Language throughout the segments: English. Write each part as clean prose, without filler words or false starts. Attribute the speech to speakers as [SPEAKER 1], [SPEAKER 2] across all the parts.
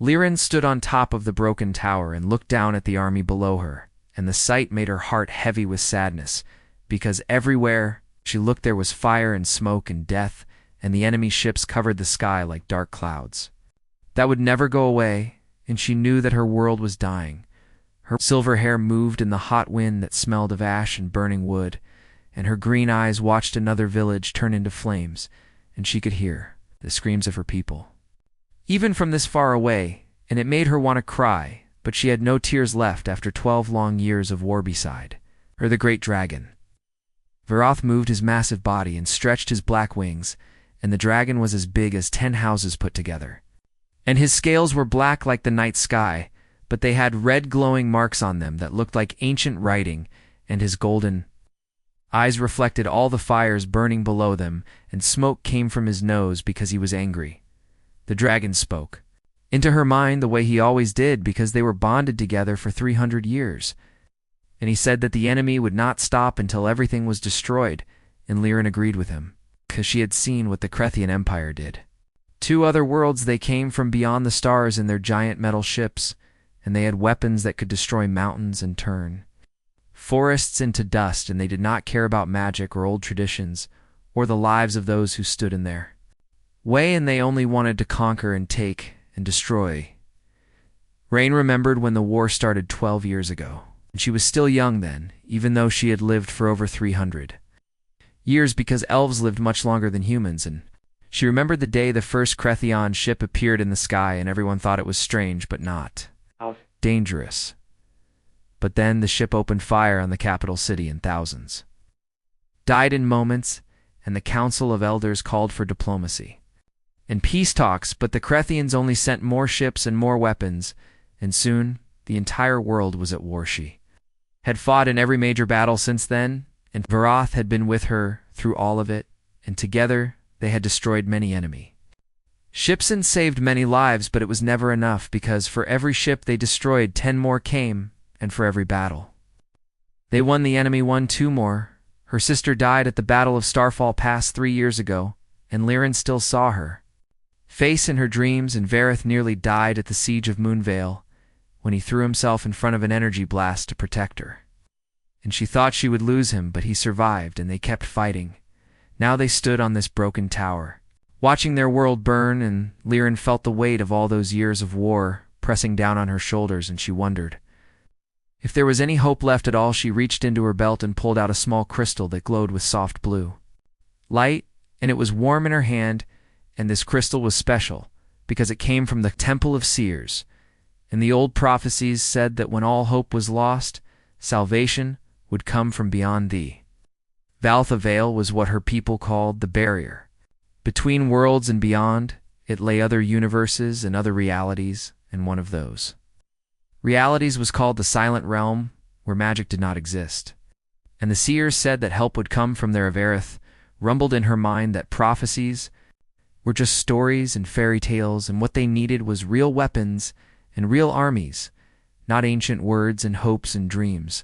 [SPEAKER 1] Liren stood on top of the broken tower and looked down at the army below her, and the sight made her heart heavy with sadness, because everywhere she looked there was fire and smoke and death, and the enemy ships covered the sky like dark clouds. That would never go away, and she knew that her world was dying. Her silver hair moved in the hot wind that smelled of ash and burning wood, and her green eyes watched another village turn into flames, and she could hear the screams of her people. Even from this far away, and it made her want to cry, but she had no tears left after 12 long years of war beside her, the great dragon. Varoth moved his massive body and stretched his black wings, and the dragon was as big as 10 houses put together. And his scales were black like the night sky, but they had red glowing marks on them that looked like ancient writing, and his golden eyes reflected all the fires burning below them, and smoke came from his nose because he was angry. The dragon spoke into her mind the way he always did, because they were bonded together for 300 years. And he said that the enemy would not stop until everything was destroyed, and Liren agreed with him, because she had seen what the Krethian Empire did. 2 other worlds they came from beyond the stars in their giant metal ships, and they had weapons that could destroy mountains and turn forests into dust, and they did not care about magic or old traditions, or the lives of those who stood in their way, and they only wanted to conquer and take and destroy. Rain remembered when the war started 12 years ago, and she was still young then, even though she had lived for over 300 years, because elves lived much longer than humans, and she remembered the day the first Krethian ship appeared in the sky, and everyone thought it was strange but not dangerous. But then the ship opened fire on the capital city, and thousands died in moments, and the Council of Elders called for diplomacy and peace talks, but the Krethians only sent more ships and more weapons, and soon the entire world was at war. She had fought in every major battle since then, and Varoth had been with her through all of it, and together they had destroyed many enemy ships and saved many lives, but it was never enough, because for every ship they destroyed, 10 more came, and for every battle they won, the enemy won 2 more. Her sister died at the Battle of Starfall Pass 3 years ago, and Liren still saw her face in her dreams, and Vareth nearly died at the siege of Moonvale when he threw himself in front of an energy blast to protect her. And she thought she would lose him, but he survived, and they kept fighting. Now they stood on this broken tower, watching their world burn, and Liren felt the weight of all those years of war pressing down on her shoulders, and she wondered if there was any hope left at all. She reached into her belt and pulled out a small crystal that glowed with soft blue light, and it was warm in her hand, and this crystal was special because it came from the Temple of Seers, and the old prophecies said that when all hope was lost, salvation would come from beyond thee. Valtha Vale was what her people called the barrier. Between worlds and beyond, it lay other universes and other realities, and one of those realities was called the Silent Realm, where magic did not exist. And the seers said that help would come from there. Vareth rumbled in her mind that prophecies were just stories and fairy tales, and what they needed was real weapons and real armies, not ancient words and hopes and dreams.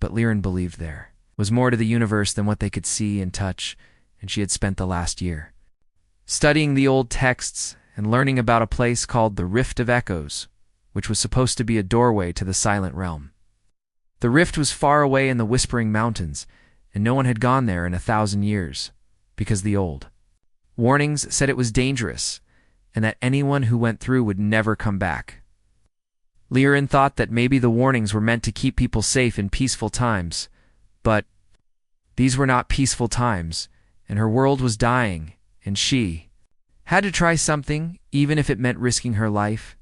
[SPEAKER 1] But Liren believed there was more to the universe than what they could see and touch, and she had spent the last year studying the old texts and learning about a place called the Rift of Echoes, which was supposed to be a doorway to the Silent Realm. The rift was far away in the Whispering Mountains, and no one had gone there in 1,000 years, because the old warnings said it was dangerous, and that anyone who went through would never come back. Liren thought that maybe the warnings were meant to keep people safe in peaceful times, but these were not peaceful times, and her world was dying, and she had to try something, even if it meant risking her life.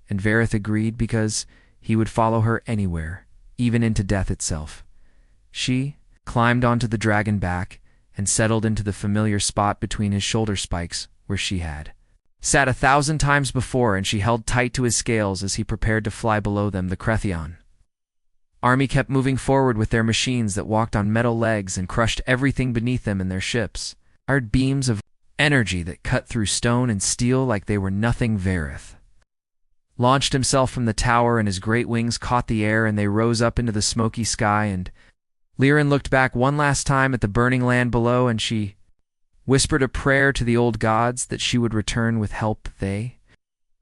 [SPEAKER 1] And Vareth agreed, because he would follow her anywhere, even into death itself. She climbed onto the dragon back and settled into the familiar spot between his shoulder spikes, where she had sat 1,000 times before, and she held tight to his scales as he prepared to fly below them. The Krethian army kept moving forward with their machines that walked on metal legs and crushed everything beneath them in their ships. Hard beams of energy that cut through stone and steel like they were nothing. Vareth launched himself from the tower, and his great wings caught the air, and they rose up into the smoky sky. And Liren looked back one last time at the burning land below, and she whispered a prayer to the old gods that she would return with help. They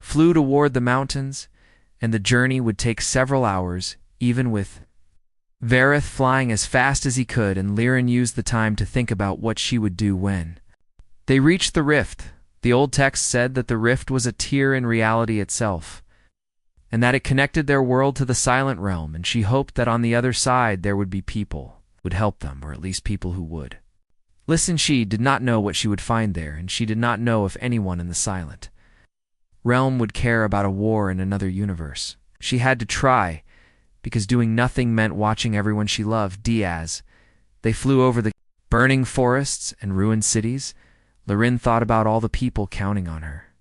[SPEAKER 1] flew toward the mountains, and the journey would take several hours, even with Vareth flying as fast as he could, and Lirin used the time to think about what she would do when they reached the rift. The old text said that the rift was a tier in reality itself, and that it connected their world to the silent realm, and she hoped that on the other side there would be people who would help them, or at least people who would listen. She did not know what she would find there, and she did not know if anyone in the silent realm would care about a war in another universe. She had to try, because doing nothing meant watching everyone she loved. As they flew over the burning forests and ruined cities, Lirin thought about all the people counting on her,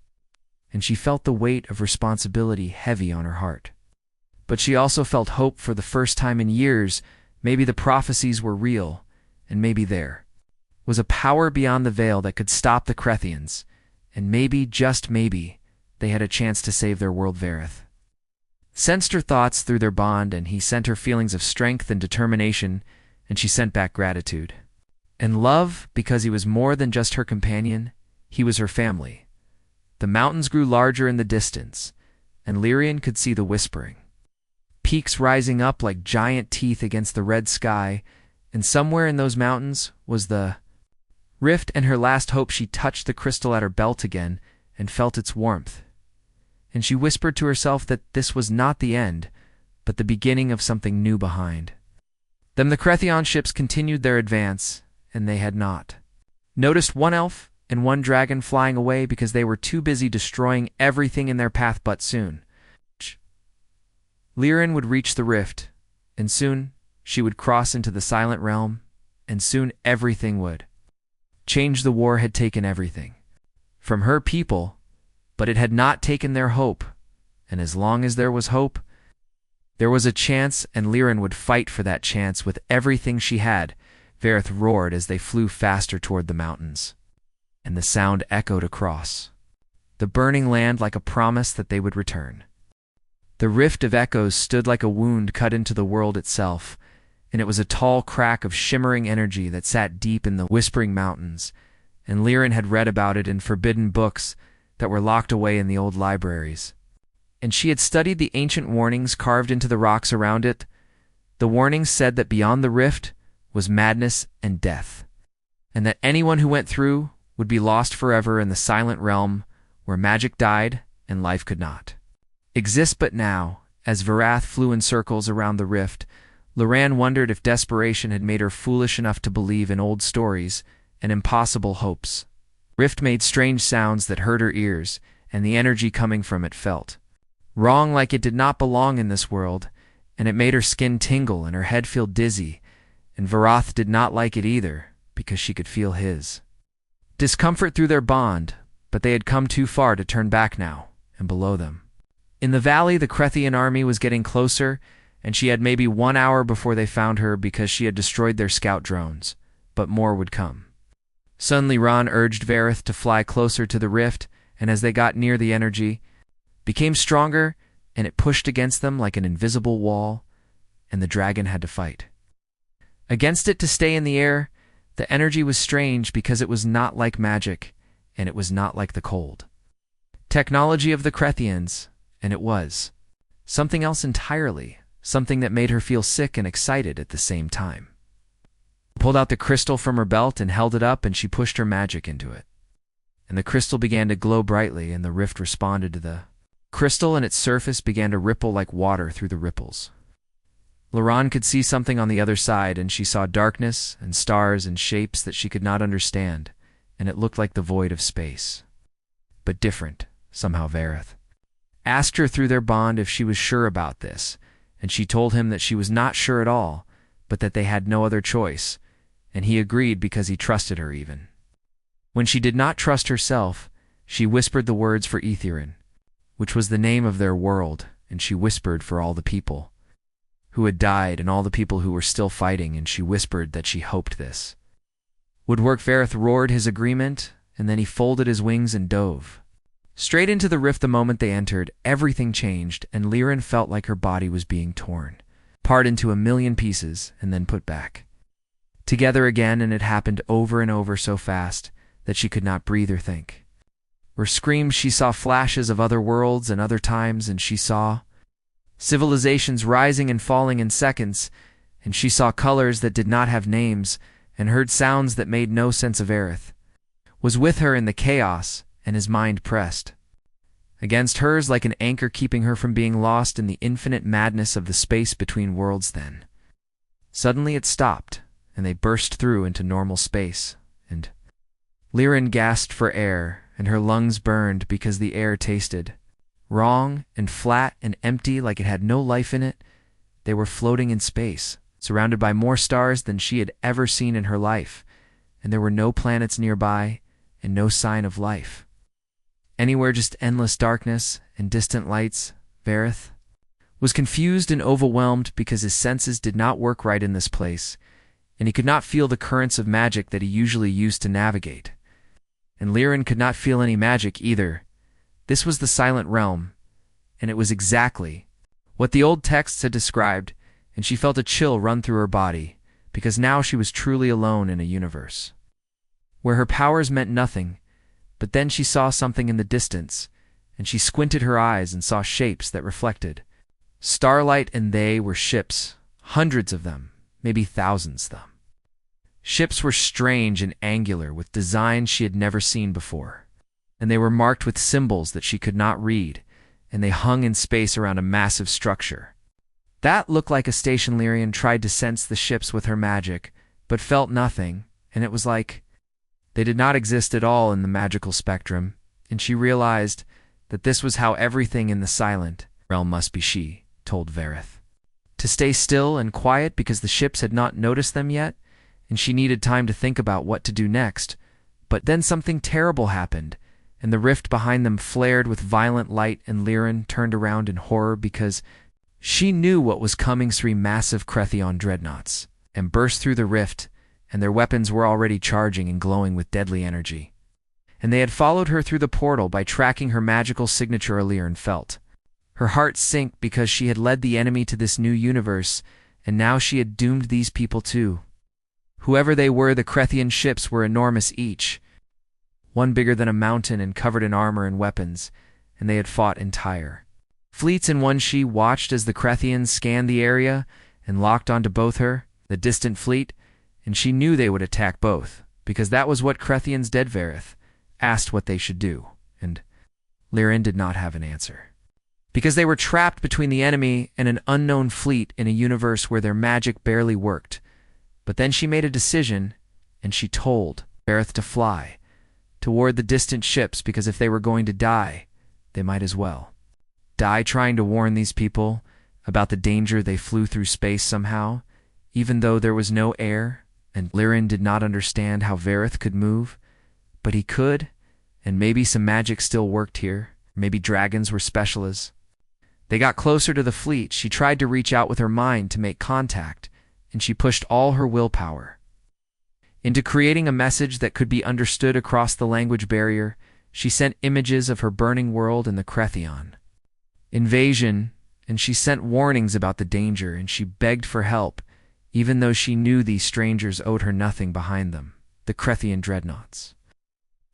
[SPEAKER 1] and she felt the weight of responsibility heavy on her heart. But she also felt hope for the first time in years. Maybe the prophecies were real, and maybe there was a power beyond the veil that could stop the Krethians, and maybe, just maybe, they had a chance to save their world. Vareth sensed her thoughts through their bond, and he sent her feelings of strength and determination, and she sent back gratitude and love, because he was more than just her companion. He was her family. The mountains grew larger in the distance, and Lirin could see the whispering peaks rising up like giant teeth against the red sky, and somewhere in those mountains was the rift. And her last hope, she touched the crystal at her belt again and felt its warmth, and she whispered to herself that this was not the end, but the beginning of something new behind them. The Krethian ships continued their advance, and they had not noticed one elf and one dragon flying away because they were too busy destroying everything in their path. But soon Lirin would reach the rift, and soon she would cross into the silent realm, and soon everything would change. The war had taken everything from her people, but it had not taken their hope, and as long as there was hope, there was a chance, and Lirin would fight for that chance with everything she had. Vareth roared as they flew faster toward the mountains, and the sound echoed across the burning land like a promise that they would return. The rift of echoes stood like a wound cut into the world itself, and it was a tall crack of shimmering energy that sat deep in the whispering mountains, and Lirin had read about it in forbidden books that were locked away in the old libraries. And she had studied the ancient warnings carved into the rocks around it. The warnings said that beyond the rift was madness and death, and that anyone who went through would be lost forever in the silent realm where magic died and life could not exist. But now, as Varath flew in circles around the rift, Lirin wondered if desperation had made her foolish enough to believe in old stories and impossible hopes. Rift made strange sounds that hurt her ears, and the energy coming from it felt wrong, like it did not belong in this world, and it made her skin tingle and her head feel dizzy, and Varath did not like it either, because she could feel his discomfort through their bond. But they had come too far to turn back now, and below them in the valley the Krethian army was getting closer, and she had maybe 1 hour before they found her because she had destroyed their scout drones, but more would come. Suddenly Ron urged Vareth to fly closer to the rift, and as they got near, the energy became stronger, and it pushed against them like an invisible wall, and the dragon had to fight against it to stay in the air. The energy was strange because it was not like magic, and it was not like the cold technology of the Krethians, and it was something else entirely, something that made her feel sick and excited at the same time. Pulled out the crystal from her belt and held it up, and she pushed her magic into it. And the crystal began to glow brightly, and the rift responded to the crystal, and its surface began to ripple like water through the ripples. Lirin could see something on the other side, and she saw darkness and stars and shapes that she could not understand, and it looked like the void of space. But different, somehow. Vareth asked her through their bond if she was sure about this, and she told him that she was not sure at all, but that they had no other choice, and he agreed because he trusted her even when she did not trust herself. She whispered the words for Etherin, which was the name of their world, and she whispered for all the people who had died and all the people who were still fighting, and she whispered that she hoped this would work. Vareth roared his agreement, and then he folded his wings and dove straight into the rift. The moment they entered, everything changed, and Lirin felt like her body was being torn apart into a million pieces and then put back together again, and it happened over and over so fast that she could not breathe or think. where screamed she saw flashes of other worlds and other times, and she saw civilizations rising and falling in seconds, and she saw colors that did not have names, and heard sounds that made no sense of Aerith, was with her in the chaos, and his mind pressed against hers like an anchor, keeping her from being lost in the infinite madness of the space between worlds. Then suddenly it stopped, and they burst through into normal space, and Liren gasped for air, and her lungs burned because the air tasted wrong and flat and empty, like it had no life in it. They were floating in space, surrounded by more stars than she had ever seen in her life, and there were no planets nearby and no sign of life. Anywhere, just endless darkness and distant lights. Aerith was confused and overwhelmed because his senses did not work right in this place, and he could not feel the currents of magic that he usually used to navigate. And Liren could not feel any magic either. This was the Silent Realm, and it was exactly what the old texts had described, and she felt a chill run through her body, because now she was truly alone in a universe where her powers meant nothing. But then she saw something in the distance, and she squinted her eyes and saw shapes that reflected starlight, and they were ships, hundreds of them, maybe thousands of them. Ships were strange and angular, with designs she had never seen before, and they were marked with symbols that she could not read, and they hung in space around a massive structure. That looked like a station. Liren tried to sense the ships with her magic, but felt nothing, and it was like they did not exist at all in the magical spectrum, and she realized that this was how everything in the Silent Realm must be. She told Aerith to stay still and quiet because the ships had not noticed them yet, and she needed time to think about what to do next. But then something terrible happened, and the rift behind them flared with violent light, and Liren turned around in horror because she knew what was coming. 3 massive Cretheon dreadnoughts and burst through the rift, and their weapons were already charging and glowing with deadly energy. And they had followed her through the portal by tracking her magical signature. Liren felt her heart sink because she had led the enemy to this new universe, and now she had doomed these people too. Whoever they were, the Cretheon ships were enormous each, one bigger than a mountain and covered in armor and weapons, and they had fought entire fleets in one. She watched as the Cretheons scanned the area and locked onto both her, the distant fleet, and she knew they would attack both, because that was what Cretheons did. Aerith asked what they should do, and Liren did not have an answer, because they were trapped between the enemy and an unknown fleet in a universe where their magic barely worked. But then she made a decision, and she told Aerith to fly toward the distant ships, because if they were going to die, they might as well die trying to warn these people about the danger. They flew through space somehow, even though there was no air, and Liren did not understand how Aerith could move, but he could, and maybe some magic still worked here. Maybe dragons were special. As they got closer to the fleet, she tried to reach out with her mind to make contact, and she pushed all her willpower into creating a message that could be understood across the language barrier. She sent images of her burning world and the Cretheon invasion, and she sent warnings about the danger, and she begged for help, even though she knew these strangers owed her nothing. Behind them, the Cretheon dreadnoughts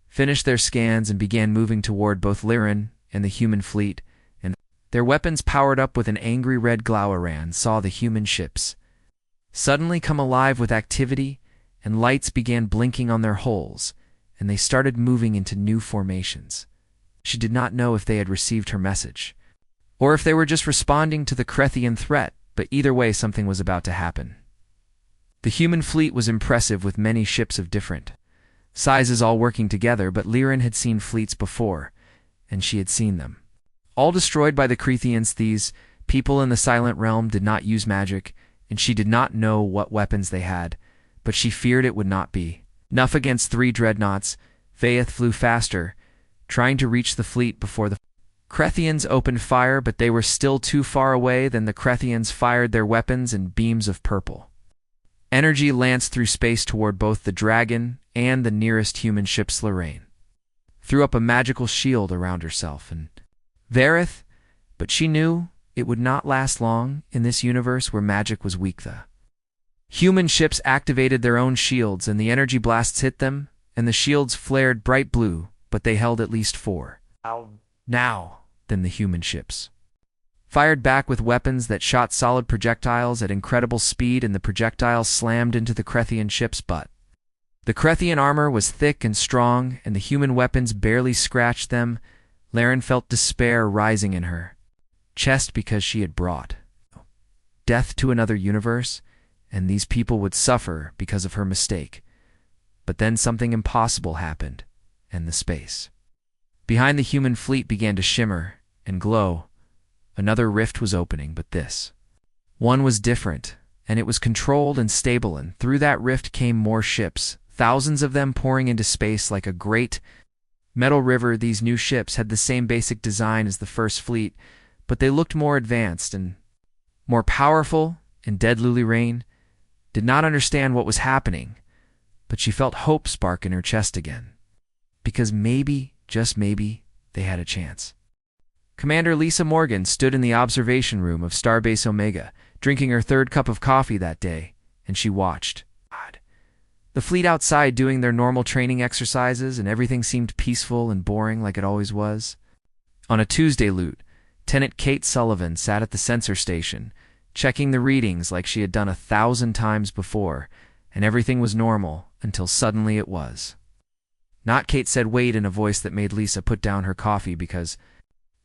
[SPEAKER 1] finished their scans and began moving toward both Liren and the human fleet, and their weapons powered up with an angry red glow. Aran saw the human ships suddenly come alive with activity, and lights began blinking on their hulls, and they started moving into new formations. She did not know if they had received her message, or if they were just responding to the Cretheon threat, but either way something was about to happen. The human fleet was impressive, with many ships of different sizes all working together, but Liren had seen fleets before, and she had seen them all destroyed by the Cretheons. These people in the Silent Realm did not use magic, and she did not know what weapons they had, but she feared it would not be enough against 3 dreadnoughts. Aerith flew faster, trying to reach the fleet before the Cretheons opened fire, but they were still too far away. Then the Cretheons fired their weapons, and beams of purple energy lanced through space toward both the dragon and the nearest human ships. Liren threw up a magical shield around herself and Aerith, but she knew it would not last long in this universe where magic was weak. The human ships activated their own shields, and the energy blasts hit them, and the shields flared bright blue, but they held at least 4. Now, than the human ships. Fired back with weapons that shot solid projectiles at incredible speed, and the projectiles slammed into the Crethian ship's butt. The Crethian armor was thick and strong, and the human weapons barely scratched them. Laren felt despair rising in her chest because she had brought death to another universe, and these people would suffer because of her mistake. But then something impossible happened, and the space behind the human fleet began to shimmer and glow. Another rift was opening, but this one was different, and it was controlled and stable, and through that rift came more ships, thousands of them pouring into space like a great metal river. These new ships had the same basic design as the first fleet, but they looked more advanced and more powerful, and Deadlily Rain did not understand what was happening, but she felt hope spark in her chest again. Because maybe, just maybe, they had a chance. Commander Lisa Morgan stood in the observation room of Starbase Omega, drinking her 3rd cup of coffee that day, and she watched the fleet outside doing their normal training exercises, and everything seemed peaceful and boring like it always was. On a Tuesday loot, Lieutenant Kate Sullivan sat at the sensor station, checking the readings like she had done 1,000 times before, and everything was normal until suddenly it was. Not Kate said wait in a voice that made Lisa put down her coffee, because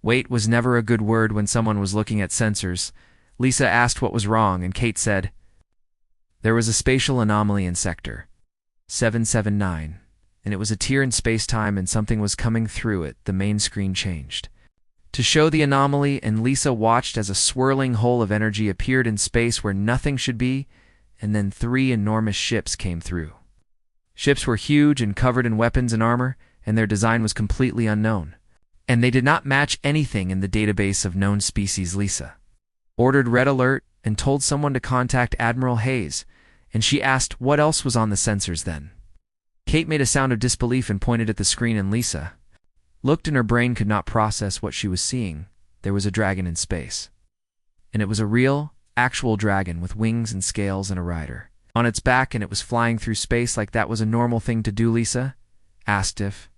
[SPEAKER 1] wait was never a good word when someone was looking at sensors. Lisa asked what was wrong, and Kate said, "There was a spatial anomaly in Sector 779, and it was a tear in space-time, and something was coming through it." The main screen changed to show the anomaly, and Lisa watched as a swirling hole of energy appeared in space where nothing should be, and then 3 enormous ships came through. Ships were huge and covered in weapons and armor, and their design was completely unknown, and they did not match anything in the database of known species. Lisa ordered red alert and told someone to contact Admiral Hayes, and she asked what else was on the sensors then. Kate made a sound of disbelief and pointed at the screen, and Lisa looked, and her brain could not process what she was seeing. There was a dragon in space, and it was a real, actual dragon with wings and scales and a rider on its back, and it was flying through space like that was a normal thing to do. Lisa asked if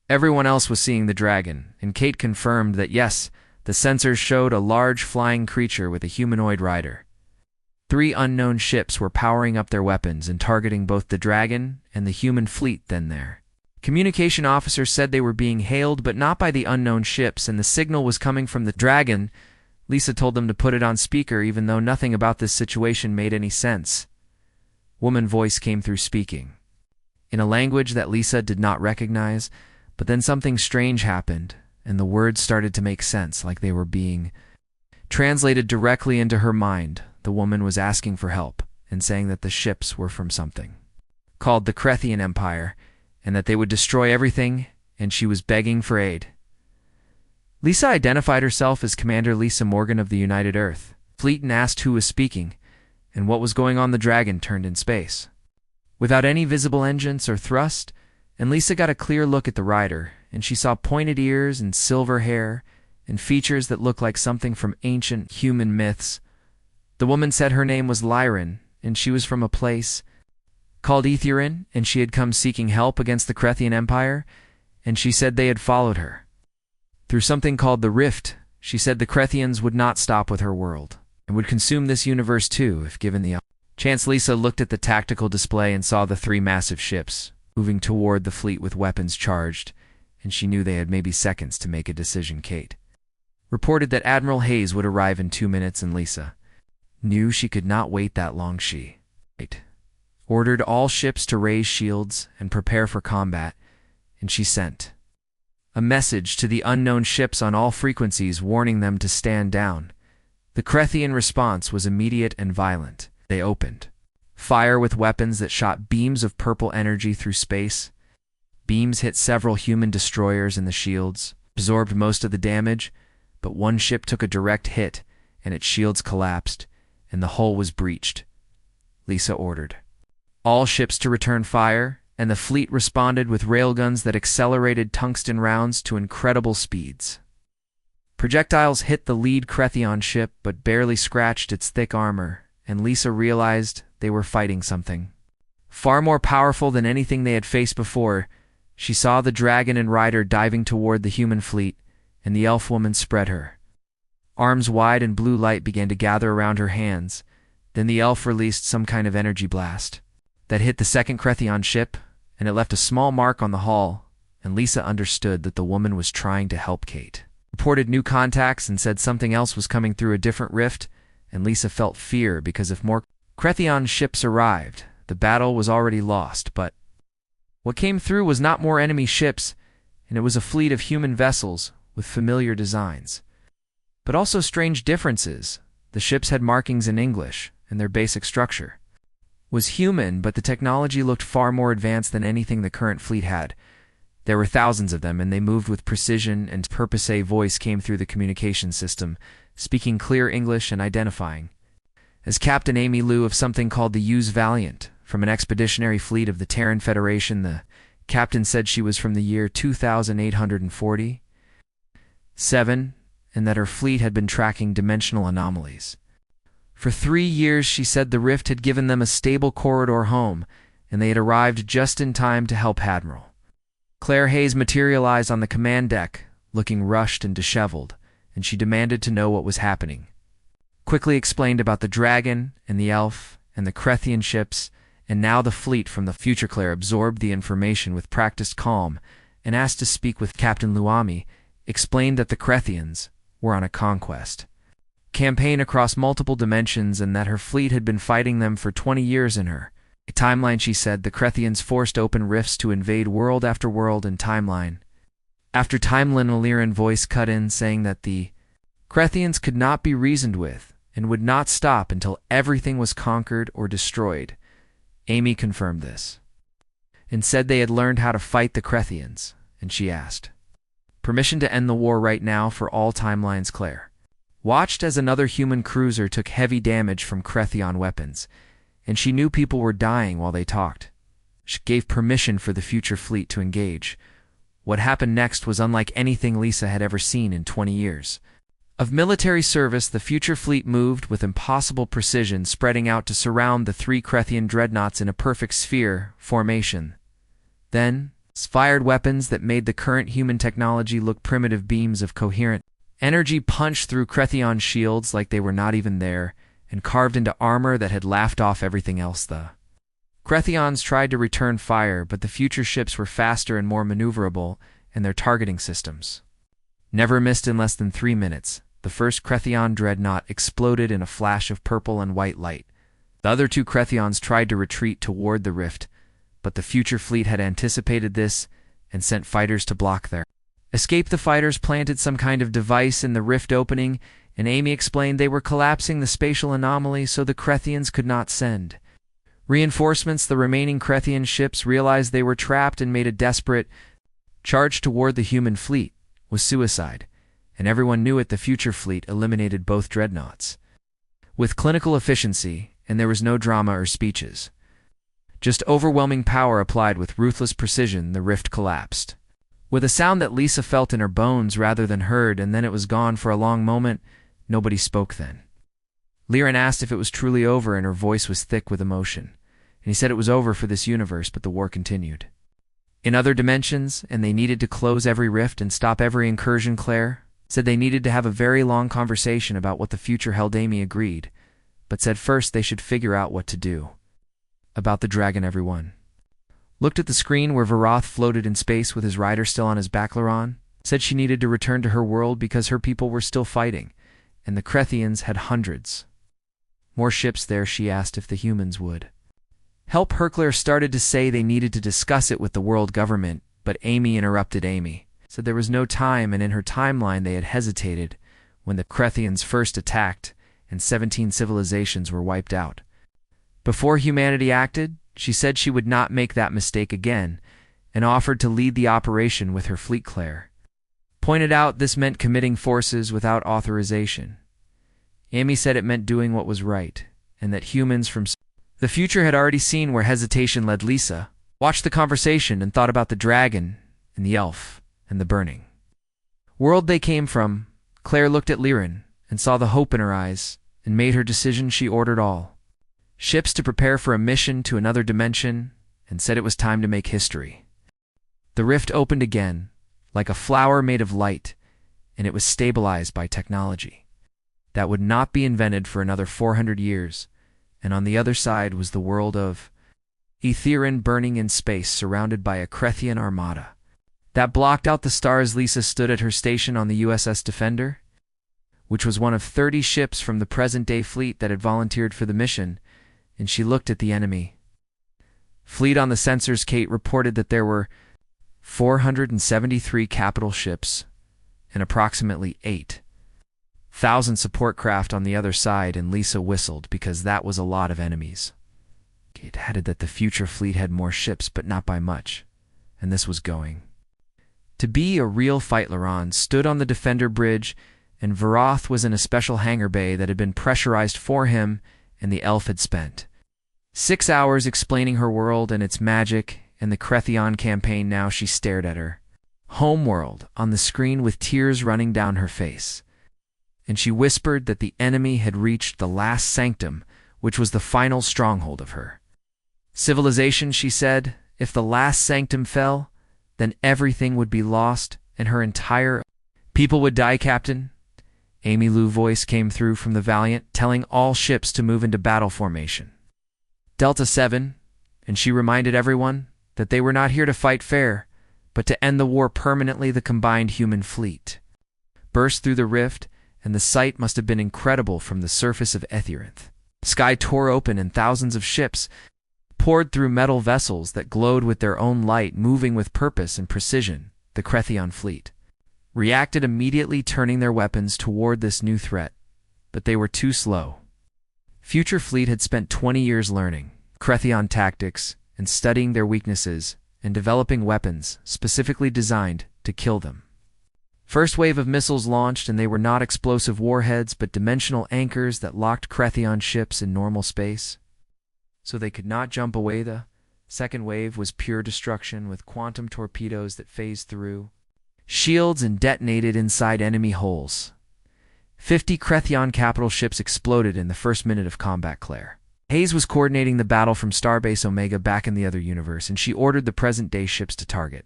[SPEAKER 1] everyone else was seeing the dragon, and Kate confirmed that yes, the sensors showed a large flying creature with a humanoid rider. 3 unknown ships were powering up their weapons and targeting both the dragon and the human fleet. Then their communication officer said they were being hailed, but not by the unknown ships, and the signal was coming from the dragon. Lisa told them to put it on speaker, even though nothing about this situation made any sense. Woman voice came through speaking in a language that Lisa did not recognize, but then something strange happened, and the words started to make sense, like they were being translated directly into her mind. The woman was asking for help and saying that the ships were from something called the Crethian Empire, and that they would destroy everything, and she was begging for aid. Lisa identified herself as Commander Lisa Morgan of the United Earth Fleet and asked who was speaking and what was going on. The dragon turned in space without any visible engines or thrust, and Lisa got a clear look at the rider, and she saw pointed ears and silver hair and features that looked like something from ancient human myths. The woman said her name was Lyran, and she was from a place called Etherin, and she had come seeking help against the Crethian Empire, and she said they had followed her through something called the Rift. She said the Crethians would not stop with her world, and would consume this universe too if given the chance. Lisa looked at the tactical display and saw the 3 massive ships moving toward the fleet with weapons charged, and she knew they had maybe seconds to make a decision. Kate reported that Admiral Hayes would arrive in 2 minutes, and Lisa knew she could not wait that long. She ordered all ships to raise shields and prepare for combat, and she sent a message to the unknown ships on all frequencies warning them to stand down. The Crethian response was immediate and violent. They opened fire with weapons that shot beams of purple energy through space. Beams hit several human destroyers, and the shields absorbed most of the damage, but one ship took a direct hit, and its shields collapsed, and the hull was breached. Lisa ordered all ships to return fire, and the fleet responded with railguns that accelerated tungsten rounds to incredible speeds. Projectiles hit the lead Crethian ship, but barely scratched its thick armor, and Lisa realized they were fighting something far more powerful than anything they had faced before. She saw the dragon and rider diving toward the human fleet, and the elf woman spread her arms wide and blue light began to gather around her hands. Then the elf released some kind of energy blast that hit the second Crethion ship, and it left a small mark on the hull, and Lisa understood that the woman was trying to help Kate. Reported new contacts and said something else was coming through a different rift, and Lisa felt fear because if more Crethion ships arrived, the battle was already lost. But what came through was not more enemy ships, and it was a fleet of human vessels with familiar designs, but also strange differences. The ships had markings in English, and their basic structure was human, but the technology looked far more advanced than anything the current fleet had. There were thousands of them, and they moved with precision, and purpose. A voice came through the communication system, speaking clear English and identifying as Captain Amy Lou of something called the Hughes Valiant, from an expeditionary fleet of the Terran Federation. The captain said she was from the year 2847, and that her fleet had been tracking dimensional anomalies. For 3 years, she said the rift had given them a stable corridor home, and they had arrived just in time to help Admiral Claire Hayes materialized on the command deck, looking rushed and disheveled, and she demanded to know what was happening. Quickly explained about the dragon and the elf and the Crethian ships, and now the fleet from the future. Claire absorbed the information with practiced calm and asked to speak with Captain Luami, explained that the Crethians were on a conquest campaign across multiple dimensions and that her fleet had been fighting them for 20 years in her timeline. She said the Crethians forced open rifts to invade world after world and timeline after timeline. A Lyran voice cut in saying that the Crethians could not be reasoned with and would not stop until everything was conquered or destroyed. Amy confirmed this and said they had learned how to fight the Crethians, and she asked permission to end the war right now for all timelines. Claire watched as another human cruiser took heavy damage from Crethion weapons, and she knew people were dying while they talked. She gave permission for the future fleet to engage. What happened next was unlike anything Lisa had ever seen in 20 years of military service. The future fleet moved with impossible precision, spreading out to surround the 3 Crethian dreadnoughts in a perfect sphere formation. Then, fired weapons that made the current human technology look primitive. Beams of coherent energy punched through Crethion shields like they were not even there, and carved into armor that had laughed off everything else. The Crethions tried to return fire, but the future ships were faster and more maneuverable, and their targeting systems never missed. In less than 3 minutes, the first Crethion dreadnought exploded in a flash of purple and white light. The other 2 Crethions tried to retreat toward the rift, but the future fleet had anticipated this and sent fighters to block their escape. The fighters planted some kind of device in the rift opening, and Amy explained they were collapsing the spatial anomaly so the Crethians could not send reinforcements. The remaining Crethian ships realized they were trapped and made a desperate charge toward the human fleet. Was suicide, and everyone knew it. The future fleet eliminated both dreadnoughts with clinical efficiency, and there was no drama or speeches, just overwhelming power applied with ruthless precision. The rift collapsed with a sound that Lisa felt in her bones rather than heard, and then it was gone. For a long moment, nobody spoke. Then Lyran asked if it was truly over, and her voice was thick with emotion, and he said it was over for this universe, but the war continued in other dimensions, and they needed to close every rift and stop every incursion. Claire said they needed to have a very long conversation about what the future held. Amy agreed, but said first they should figure out what to do about the dragon. Everyone looked at the screen where Varath floated in space with his rider still on his back. Laron said she needed to return to her world because her people were still fighting, and the Crethians had hundreds more ships there. She asked if the humans would help her. Claire started to say they needed to discuss it with the world government, but Amy interrupted. Amy said there was no time, and in her timeline they had hesitated when the Crethians first attacked and 17 civilizations were wiped out. Before humanity acted, she said she would not make that mistake again, and offered to lead the operation with her fleet. Claire pointed out this meant committing forces without authorization. Amy said it meant doing what was right, and that humans from the future had already seen where hesitation led. Lisa watched the conversation and thought about the dragon and the elf and the burning world they came from. Claire looked at Lyran and saw the hope in her eyes and made her decision. She ordered all ships to prepare for a mission to another dimension and said it was time to make history. The rift opened again, like a flower made of light, and it was stabilized by technology that would not be invented for another 400 years, and on the other side was the world of Etherin burning in space, surrounded by a Krethian armada that blocked out the stars. Lisa stood at her station on the USS Defender, which was one of 30 ships from the present-day fleet that had volunteered for the mission, and she looked at the enemy fleet on the sensors. Kate reported that there were 473 capital ships and approximately 8,000 support craft on the other side, and Lisa whistled because that was a lot of enemies. Kate added that the future fleet had more ships, but not by much, and this was going to be a real fight. Laurent stood on the Defender bridge, and Varoth was in a special hangar bay that had been pressurized for him, and the elf had spent 6 hours explaining her world and its magic and the Krethian campaign. Now she stared at her homeworld on the screen with tears running down her face, and she whispered that the enemy had reached the last sanctum, which was the final stronghold of her civilization. She said, if the last sanctum fell, then everything would be lost and her entire people would die. Captain, Amy Lou's voice came through from the Valiant, telling all ships to move into battle formation Delta 7, and she reminded everyone that they were not here to fight fair, but to end the war permanently. The combined human fleet burst through the rift, and the sight must have been incredible from the surface of Etherinth. Sky tore open, and thousands of ships poured through metal vessels that glowed with their own light, moving with purpose and precision. The Krethian fleet reacted immediately, turning their weapons toward this new threat, but they were too slow. Future fleet had spent 20 years learning Krethian tactics and studying their weaknesses and developing weapons specifically designed to kill them. First wave of missiles launched, and they were not explosive warheads but dimensional anchors that locked Krethian ships in normal space, so they could not jump away. The second wave was pure destruction, with quantum torpedoes that phased through shields and detonated inside enemy holes. 50 Krethian capital ships exploded in the first minute of combat. Claire Hayes was coordinating the battle from Starbase Omega back in the other universe, and she ordered the present-day ships to target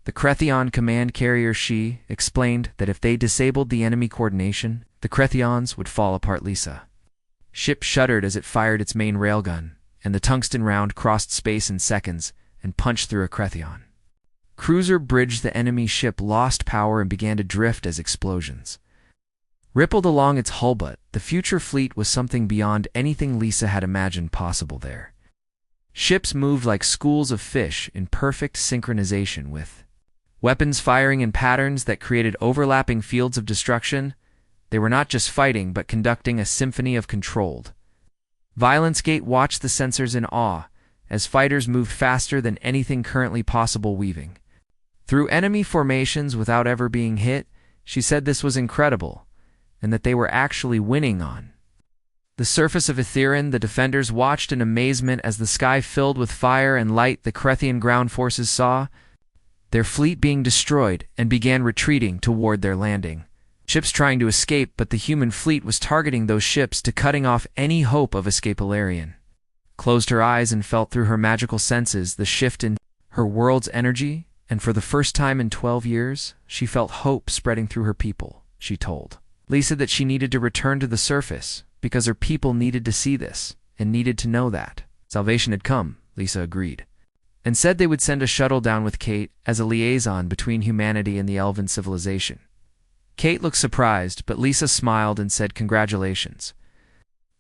[SPEAKER 1] the Krethian command carrier. She explained that if they disabled the enemy coordination, the Krethians would fall apart. Lisa ship shuddered as it fired its main railgun, and the tungsten round crossed space in seconds and punched through a Krethian cruiser bridge. The enemy ship lost power and began to drift as explosions rippled along its hull, but the future fleet was something beyond anything Lisa had imagined possible there. Ships moved like schools of fish in perfect synchronization, with weapons firing in patterns that created overlapping fields of destruction. They were not just fighting, but conducting a symphony of controlled violence. Gate watched the sensors in awe as fighters moved faster than anything currently possible, weaving through enemy formations without ever being hit. She said this was incredible, and that they were actually winning. On the surface of Etherin, the defenders watched in amazement as the sky filled with fire and light. The Krethian ground forces saw their fleet being destroyed and began retreating toward their landing ships, trying to escape, but the human fleet was targeting those ships to cutting off any hope of escape. Ilarion closed her eyes and felt through her magical senses the shift in her world's energy, and for the first time in 12 years, she felt hope spreading through her people. She told Lisa that she needed to return to the surface because her people needed to see this and needed to know that salvation had come. Lisa agreed and said they would send a shuttle down with Kate as a liaison between humanity and the elven civilization. Kate looked surprised, but Lisa smiled and said, "Congratulations.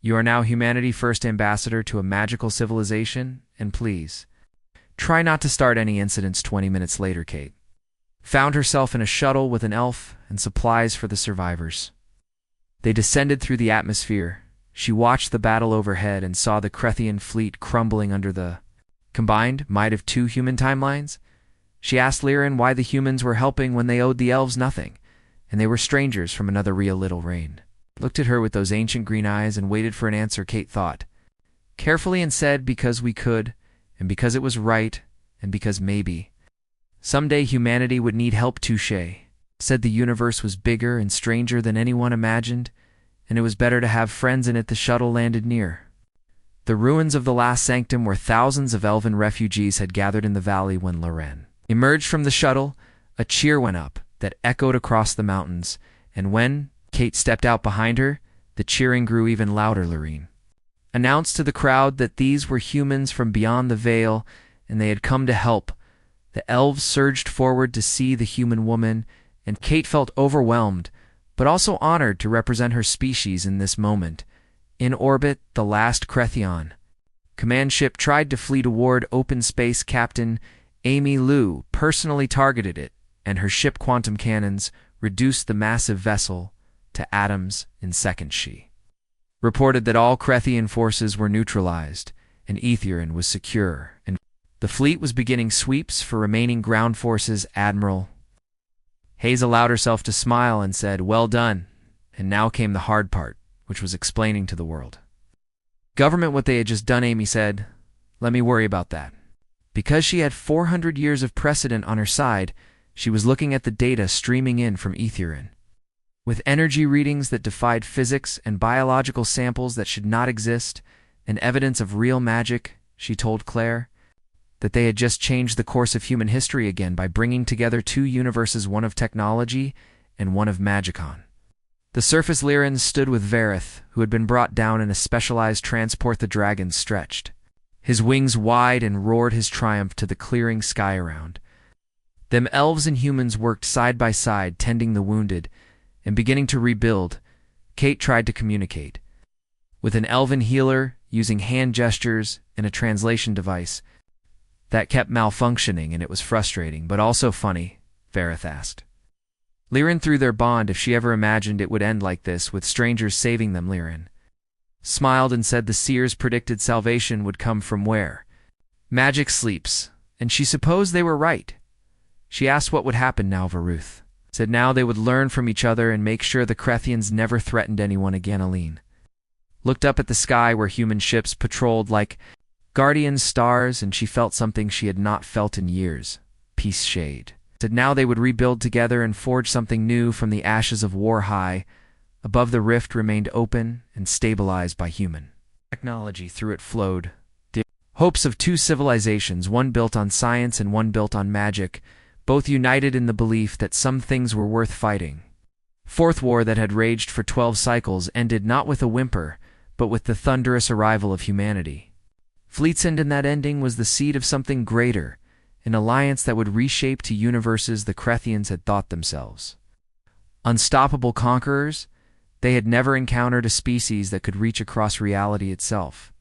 [SPEAKER 1] You are now humanity's first ambassador to a magical civilization, and please, try not to start any incidents." 20 minutes later, Kate found herself in a shuttle with an elf and supplies for the survivors. They descended through the atmosphere. She watched the battle overhead and saw the Krethian fleet crumbling under the combined might of 2 human timelines. She asked Liren why the humans were helping when they owed the elves nothing, and they were strangers from another real. Little Rain looked at her with those ancient green eyes and waited for an answer. Kate thought carefully and said, "Because we could, and because it was right, and because maybe someday humanity would need help." Touché said the universe was bigger and stranger than anyone imagined, and it was better to have friends in it. The shuttle landed near the ruins of the last sanctum, where thousands of elven refugees had gathered in the valley when Loren Emerged from the shuttle, a cheer went up that echoed across the mountains, and when Kate stepped out behind her, the cheering grew even louder. Lorene announced to the crowd that these were humans from beyond the veil, and they had come to help. The elves surged forward to see the human woman, and Kate felt overwhelmed, but also honored to represent her species in this moment. In orbit, the last Krethion command ship tried to flee toward open space. Captain Amy Liu personally targeted it, and her ship quantum cannons reduced the massive vessel to atoms in seconds. She reported that all Krethian forces were neutralized, and Aetherion was secure, and the fleet was beginning sweeps for remaining ground forces. Admiral Hayes allowed herself to smile and said, "Well done." And now came the hard part, which was explaining to the world government what they had just done. Amy said, "Let me worry about that." Because she had 400 years of precedent on her side, she was looking at the data streaming in from Aetherion, with energy readings that defied physics and biological samples that should not exist, and evidence of real magic. She told Claire that they had just changed the course of human history again by bringing together two universes, one of technology and one of magicon. The surface Lyran stood with Vareth, who had been brought down in a specialized transport. The dragon stretched his wings wide and roared his triumph to the clearing sky around. Them elves and humans worked side by side, tending the wounded and beginning to rebuild. Kate tried to communicate with an elven healer using hand gestures and a translation device that kept malfunctioning, and it was frustrating, but also funny. Vareth asked Lyran through their bond if she ever imagined it would end like this, with strangers saving them. Lyran smiled and said the seers predicted salvation would come from where magic sleeps, and she supposed they were right. She asked what would happen now. Varuth said now they would learn from each other and make sure the Krethians never threatened anyone again. Aline looked up at the sky where human ships patrolled like guardian stars, and she felt something she had not felt in years. Peace. Shade said now they would rebuild together and forge something new from the ashes of war. High above the rift remained open and stabilized by human technology. Through it flowed the hopes of two civilizations, one built on science and one built on magic, both united in the belief that some things were worth fighting. Fourth war that had raged for 12 cycles ended not with a whimper, but with the thunderous arrival of humanity. Fleet's end in that ending was the seed of something greater, an alliance that would reshape to universes the Krethians had thought themselves unstoppable conquerors. They had never encountered a species that could reach across reality itself,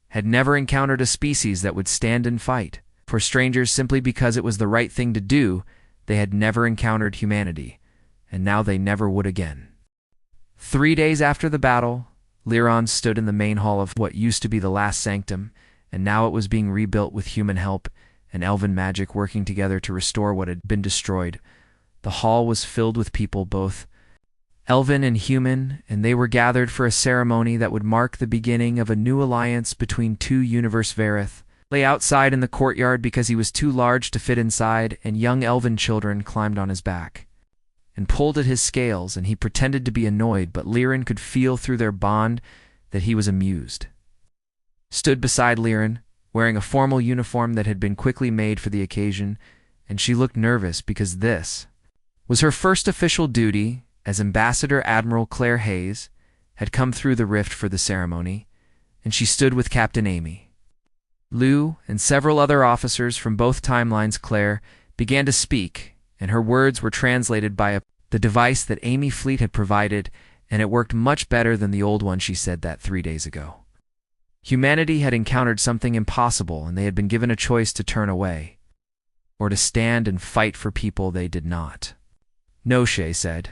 [SPEAKER 1] had never encountered a species that would stand and fight for strangers simply because it was the right thing to do. They had never encountered humanity, and now they never would again. 3 days after the battle, Lyran stood in the main hall of what used to be the last sanctum, and now it was being rebuilt with human help and elven magic working together to restore what had been destroyed. The hall was filled with people, both elven and human, and they were gathered for a ceremony that would mark the beginning of a new alliance between two universe. Vareth lay outside in the courtyard because he was too large to fit inside, and young elven children climbed on his back and pulled at his scales, and he pretended to be annoyed, but Lyran could feel through their bond that he was amused. Stood beside Lyran, wearing a formal uniform that had been quickly made for the occasion, and she looked nervous because this was her first official duty as Ambassador. Admiral Claire Hayes had come through the rift for the ceremony, and she stood with Captain Amy Liu and several other officers from both timelines. Claire began to speak, and her words were translated by the device that Amy Fleet had provided, and it worked much better than the old one. She said that 3 days ago humanity had encountered something impossible, and they had been given a choice to turn away or to stand and fight for people they did not know. She said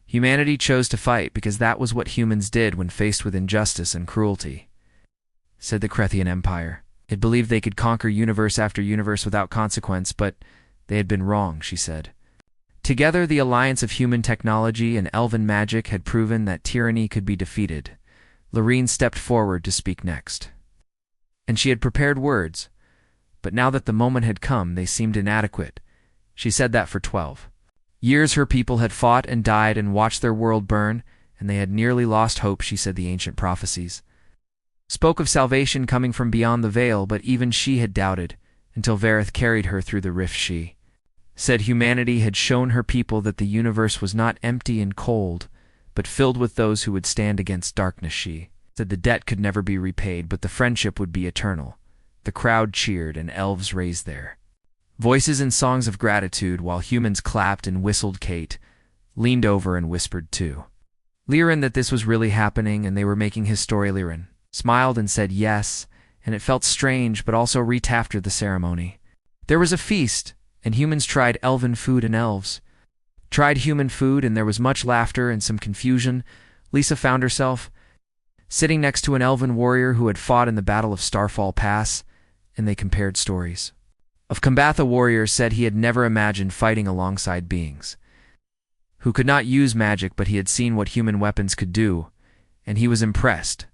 [SPEAKER 1] humanity chose to fight because that was what humans did when faced with injustice and cruelty. Said the Krethian Empire had believed they could conquer universe after universe without consequence, but they had been wrong. She said together the alliance of human technology and elven magic had proven that tyranny could be defeated. Lorene stepped forward to speak next, and she had prepared words, but now that the moment had come, they seemed inadequate. She said that for 12 years her people had fought and died and watched their world burn, and they had nearly lost hope. She said the ancient prophecies spoke of salvation coming from beyond the veil, but even she had doubted, until Vareth carried her through the rift. She said humanity had shown her people that the universe was not empty and cold, but filled with those who would stand against darkness. She said the debt could never be repaid, but the friendship would be eternal. The crowd cheered, and elves raised their voices in songs of gratitude, while humans clapped and whistled. Kate leaned over and whispered to Liren that this was really happening and they were making his story. Liren smiled and said yes, and it felt strange but also reeked after the ceremony. There was a feast, and humans tried elven food and elves tried human food, and there was much laughter and some confusion. Lisa found herself sitting next to an elven warrior who had fought in the Battle of Starfall Pass, and they compared stories of combat. The warrior said he had never imagined fighting alongside beings who could not use magic, but he had seen what human weapons could do, and he was impressed.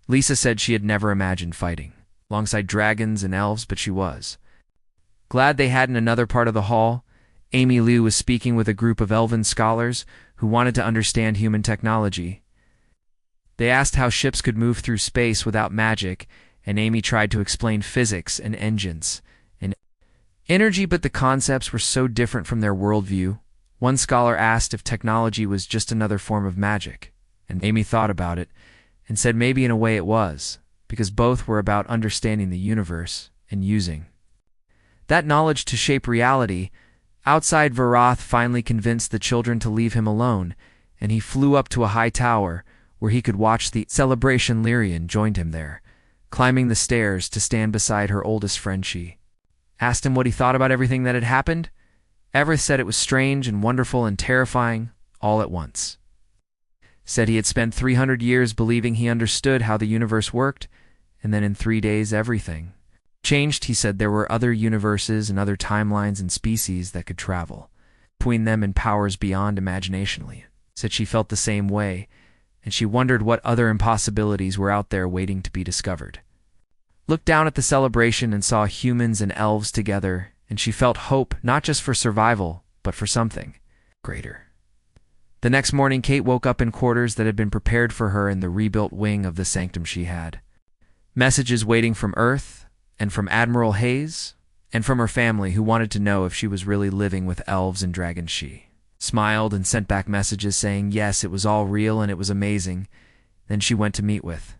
[SPEAKER 1] Lisa said she had never imagined fighting alongside dragons and elves, but she was glad they had. In another part of the hall, Amy Liu was speaking with a group of elven scholars who wanted to understand human technology. They asked how ships could move through space without magic, and Amy tried to explain physics and engines and energy, but the concepts were so different from their worldview. One scholar asked if technology was just another form of magic, and Amy thought about it and said maybe in a way it was, because both were about understanding the universe and using that knowledge to shape reality. Outside, Varath finally convinced the children to leave him alone, and he flew up to a high tower where he could watch the celebration. Lyrian joined him there, climbing the stairs to stand beside her oldest friend. She asked him what he thought about everything that had happened. Everett said it was strange and wonderful and terrifying all at once. Said he had spent 300 years believing he understood how the universe worked, and then in 3 days everything changed. He said there were other universes and other timelines and species that could travel between them in powers beyond imagination. Said she felt the same way, and she wondered what other impossibilities were out there waiting to be discovered. Looked down at the celebration and saw humans and elves together, and she felt hope not just for survival, but for something greater. The next morning, Kate woke up in quarters that had been prepared for her in the rebuilt wing of the sanctum. She had messages waiting from Earth, and from Admiral Hayes, and from her family who wanted to know if she was really living with elves and dragons. She smiled and sent back messages saying yes, it was all real and it was amazing. Then she went to meet with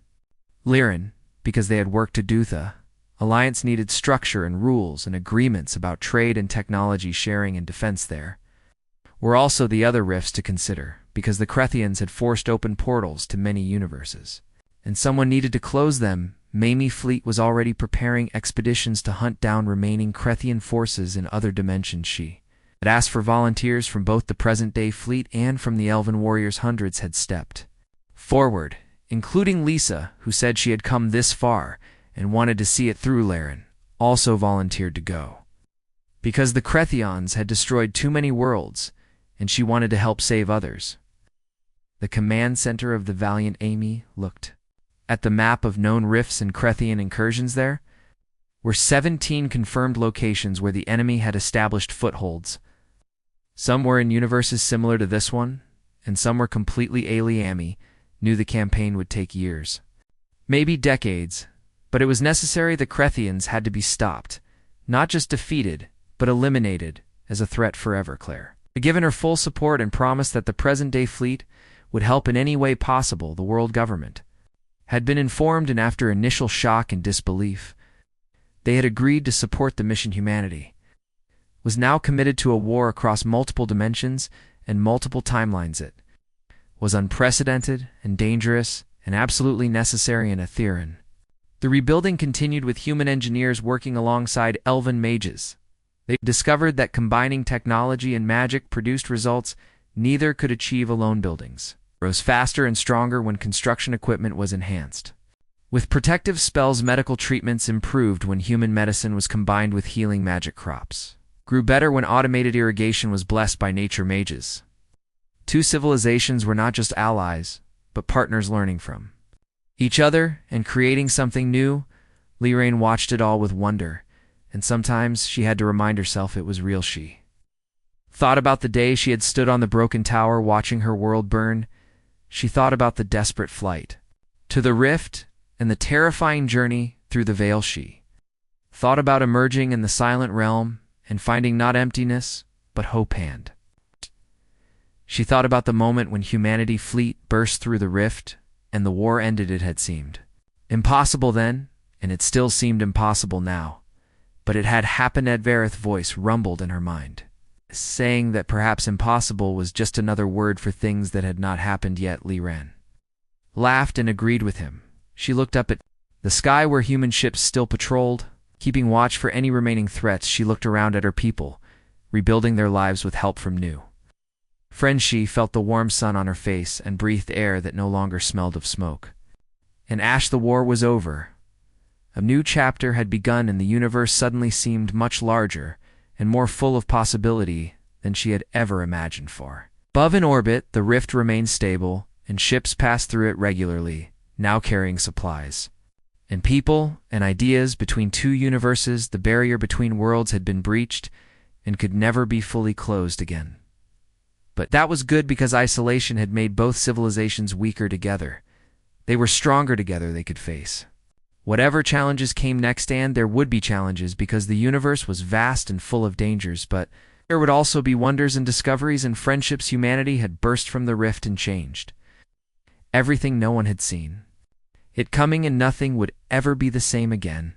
[SPEAKER 1] Liren, because they had work to do. The alliance needed structure and rules and agreements about trade and technology sharing and defense. There were also the other rifts to consider, because the Krethians had forced open portals to many universes, and someone needed to close them. Mamie Fleet was already preparing expeditions to hunt down remaining Krethian forces in other dimensions. She had asked for volunteers from both the present-day fleet and from the Elven warriors. Hundreds had stepped forward, including Lisa, who said she had come this far and wanted to see it through. Laren also volunteered to go, because the Krethians had destroyed too many worlds, and she wanted to help save others. The command center of the valiant Amy looked at the map of known rifts and Krethian incursions. There were 17 confirmed locations where the enemy had established footholds. Some were in universes similar to this one, and some were completely alien. Amy knew the campaign would take years, maybe decades, but it was necessary. The Krethians had to be stopped, not just defeated, but eliminated as a threat forever. Claire had given her full support and promised that the present-day fleet would help in any way possible. The world government had been informed, and after initial shock and disbelief, they had agreed to support the mission. Humanity was now committed to a war across multiple dimensions and multiple timelines. It was unprecedented and dangerous and absolutely necessary. In Aetherin, the rebuilding continued with human engineers working alongside elven mages. They discovered that combining technology and magic produced results neither could achieve alone. Buildings rose faster and stronger when construction equipment was enhanced. With protective spells, medical treatments improved when human medicine was combined with healing magic. Crops grew better when automated irrigation was blessed by nature mages. Two civilizations were not just allies, but partners learning from each other and creating something new. Lyrain watched it all with wonder, and sometimes she had to remind herself it was real. She thought about the day she had stood on the broken tower watching her world burn. She thought about the desperate flight to the rift and the terrifying journey through the veil. She thought about emerging in the silent realm and finding not emptiness, but hope hand. She thought about the moment when humanity's fleet burst through the rift and the war ended. It had seemed impossible then, and it still seemed impossible now. But it had happened. Edvareth's voice rumbled in her mind, saying that perhaps impossible was just another word for things that had not happened yet. Liran laughed and agreed with him. She looked up at the sky where human ships still patrolled, keeping watch for any remaining threats. She looked around at her people, rebuilding their lives with help from new friends. She felt the warm sun on her face and breathed air that no longer smelled of smoke. And Ash, the war was over. A new chapter had begun, and the universe suddenly seemed much larger and more full of possibility than she had ever imagined for. Above in orbit, the rift remained stable, and ships passed through it regularly, now carrying supplies and people and ideas between two universes. The barrier between worlds had been breached and could never be fully closed again. But that was good, because isolation had made both civilizations weaker together. They were stronger together. They could face whatever challenges came next, and there would be challenges because the universe was vast and full of dangers, but there would also be wonders and discoveries and friendships. Humanity had burst from the rift and changed everything. No one had seen it coming, and nothing would ever be the same again.